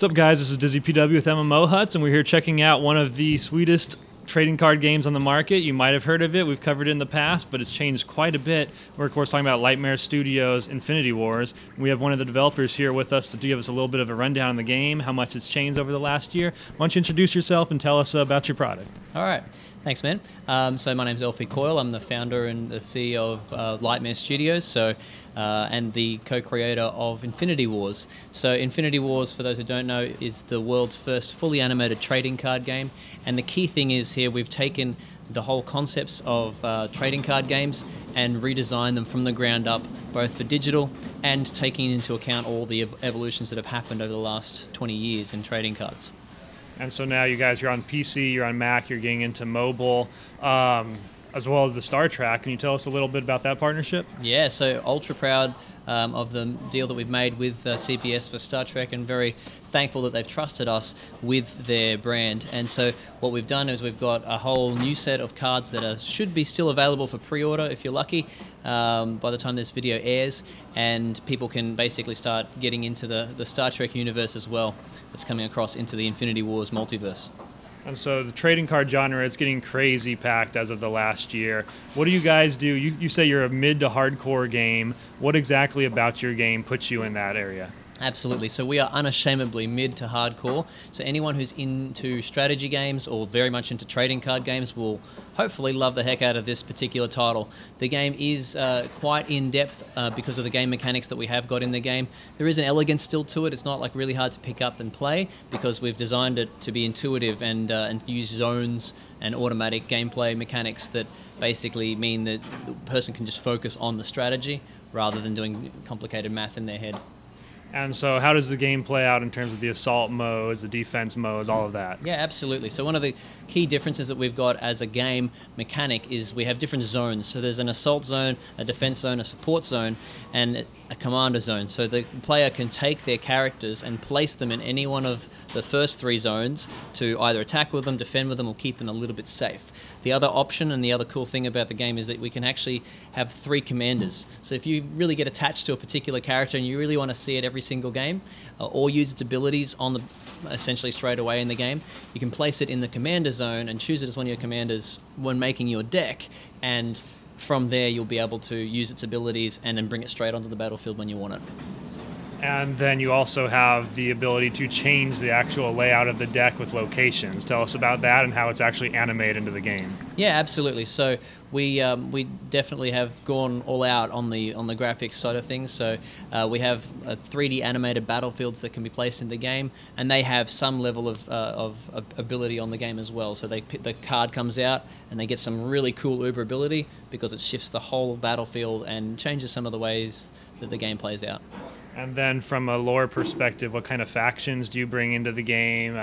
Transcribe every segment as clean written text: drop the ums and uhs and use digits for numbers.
What's up, guys? This is DizzyPW with MMOHuts, and we're here checking out one of the sweetest trading card games on the market. You might have heard of it. We've covered it in the past, but it's changed quite a bit. We're, of course, talking about Lightmare Studios' Infinity Wars. We have one of the developers here with us to give us a little bit of a rundown on the game, how much it's changed over the last year. Why don't you introduce yourself and tell us about your product? All right. Thanks, man. So my name's Elphie Coyle. I'm the founder and the CEO of Lightmare Studios, and the co-creator of Infinity Wars. So Infinity Wars, for those who don't know, is the world's first fully animated trading card game. And the key thing is here we've taken the whole concepts of trading card games and redesigned them from the ground up, both for digital and taking into account all the evolutions that have happened over the last 20 years in trading cards. And so now you guys, you're on PC, you're on Mac, you're getting into mobile, as well as the Star Trek. Can you tell us a little bit about that partnership? Yeah, so ultra proud of the deal that we've made with CBS for Star Trek, and very thankful that they've trusted us with their brand. And so what we've done is we've got a whole new set of cards that should be still available for pre-order if you're lucky by the time this video airs, and people can basically start getting into the Star Trek universe as well that's coming across into the Infinity Wars multiverse. And so the trading card genre is getting crazy packed as of the last year. What do you guys do? You say you're a mid to hardcore game. What exactly about your game puts you in that area? Absolutely. So we are unashamedly mid to hardcore. So anyone who's into strategy games or very much into trading card games will hopefully love the heck out of this particular title. The game is quite in-depth because of the game mechanics that we have got in the game. There is an elegance still to it. It's not like really hard to pick up and play because we've designed it to be intuitive and use zones and automatic gameplay mechanics that basically mean that the person can just focus on the strategy rather than doing complicated math in their head. And so how does the game play out in terms of the assault modes, the defense modes, all of that? Yeah, absolutely. So one of the key differences that we've got as a game mechanic is we have different zones. So there's an assault zone, a defense zone, a support zone, and a commander zone. So the player can take their characters and place them in any one of the first three zones to either attack with them, defend with them, or keep them a little bit safe. The other option and the other cool thing about the game is that we can actually have three commanders. So if you really get attached to a particular character and you really want to see it every single game, or use its abilities on essentially straight away in the game, you can place it in the commander zone and choose it as one of your commanders when making your deck, and from there you'll be able to use its abilities and then bring it straight onto the battlefield when you want it. And then you also have the ability to change the actual layout of the deck with locations. Tell us about that and how it's actually animated into the game. Yeah, absolutely. So we definitely have gone all out on the graphics side of things. So we have 3D animated battlefields that can be placed in the game, and they have some level of ability on the game as well. So the card comes out and they get some really cool uber ability because it shifts the whole battlefield and changes some of the ways that the game plays out. And then from a lore perspective, what kind of factions do you bring into the game?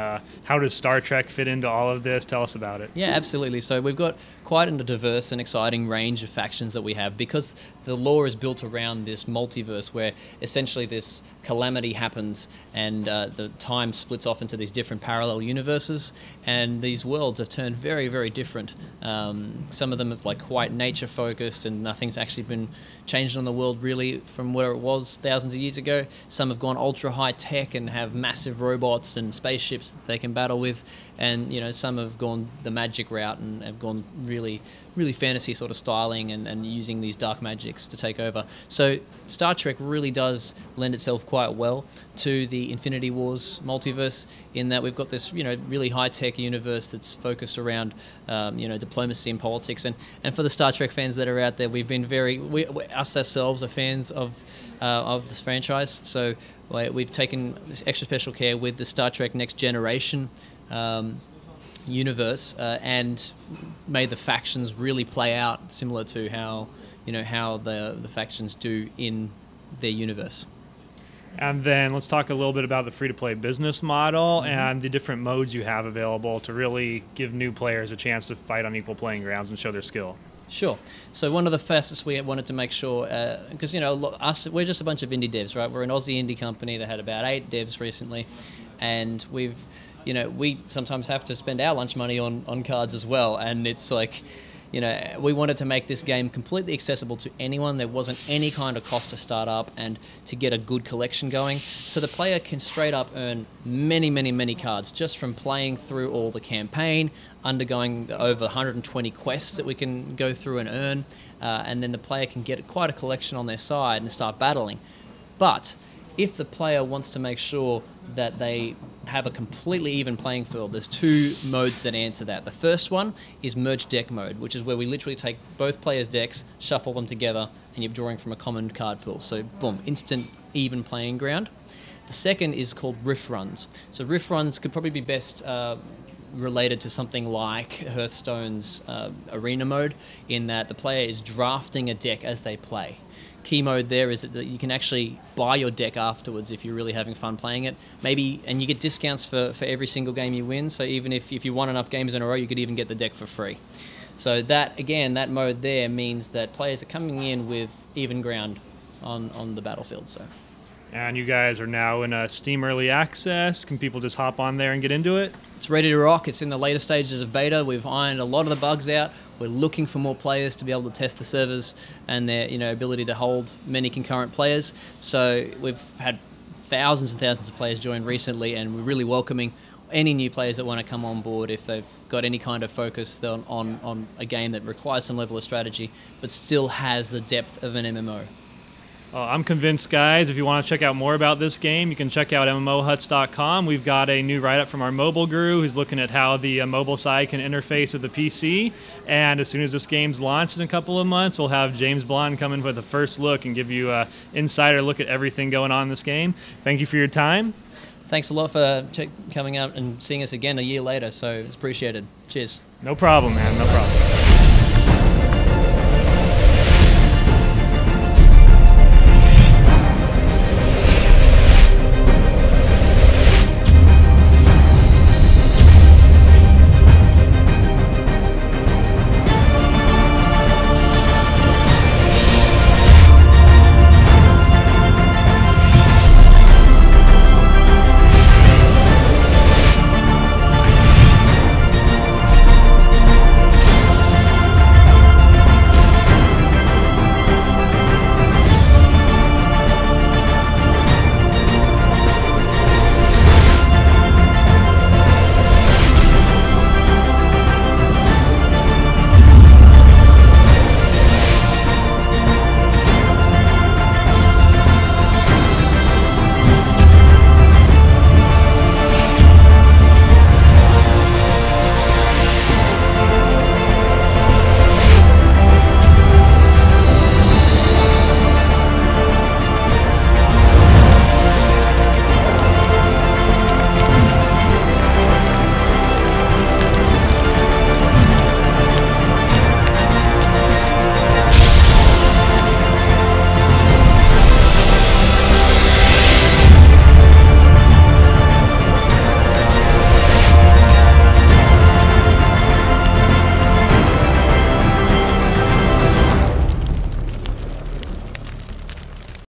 How does Star Trek fit into all of this? Tell us about it. Yeah, absolutely. So we've got quite a diverse and exciting range of factions that we have because the lore is built around this multiverse where essentially this calamity happens and the time splits off into these different parallel universes, and these worlds have turned very, very different. Some of them are like quite nature focused and nothing's actually been changed on the world really from where it was thousands of years ago. Some have gone ultra high tech and have massive robots and spaceships that they can battle with, and some have gone the magic route and have gone really fantasy sort of styling and using these dark magics to take over. So Star Trek really does lend itself quite well to the Infinity Wars multiverse in that we've got this really high tech universe that's focused around diplomacy and politics, and for the Star Trek fans that are out there, we've been us ourselves are fans of this franchise, so we've taken extra special care with the Star Trek Next Generation universe and made the factions really play out similar to how the factions do in their universe. And then let's talk a little bit about the free-to-play business model and the different modes you have available to really give new players a chance to fight on equal playing grounds and show their skill. Sure. So one of the facets we wanted to make sure, because we're just a bunch of indie devs, right? We're an Aussie indie company that had about 8 devs recently, and we sometimes have to spend our lunch money on cards as well, and it's like You know, we wanted to make this game completely accessible to anyone. There wasn't any kind of cost to start up and to get a good collection going. So the player can straight up earn many cards just from playing through all the campaign, undergoing over 120 quests that we can go through and earn, and then the player can get quite a collection on their side and start battling. But if the player wants to make sure that they have a completely even playing field, there's two modes that answer that. The first one is merge deck mode, which is where we literally take both players' decks, shuffle them together, and you're drawing from a common card pool. So boom, instant even playing ground. The second is called riff runs. So riff runs could probably be best related to something like Hearthstone's arena mode, in that the player is drafting a deck as they play. Key mode there is that you can actually buy your deck afterwards if you're really having fun playing it. Maybe, and you get discounts for every single game you win, so even if you won enough games in a row, you could even get the deck for free. So that, again, that mode there means that players are coming in with even ground on the battlefield. So. And you guys are now in a Steam Early Access. Can people just hop on there and get into it? It's ready to rock. It's in the later stages of beta. We've ironed a lot of the bugs out. We're looking for more players to be able to test the servers and their ability to hold many concurrent players. So we've had thousands and thousands of players join recently, and we're really welcoming any new players that want to come on board if they've got any kind of focus on a game that requires some level of strategy but still has the depth of an MMO. I'm convinced, guys. If you want to check out more about this game, you can check out MMOHuts.com. We've got a new write-up from our mobile guru who's looking at how the mobile side can interface with the PC. And as soon as this game's launched in a couple of months, we'll have James Blonde come in for the first look and give you an insider look at everything going on in this game. Thank you for your time. Thanks a lot for coming out and seeing us again a year later, so it's appreciated. Cheers. No problem, man. No problem.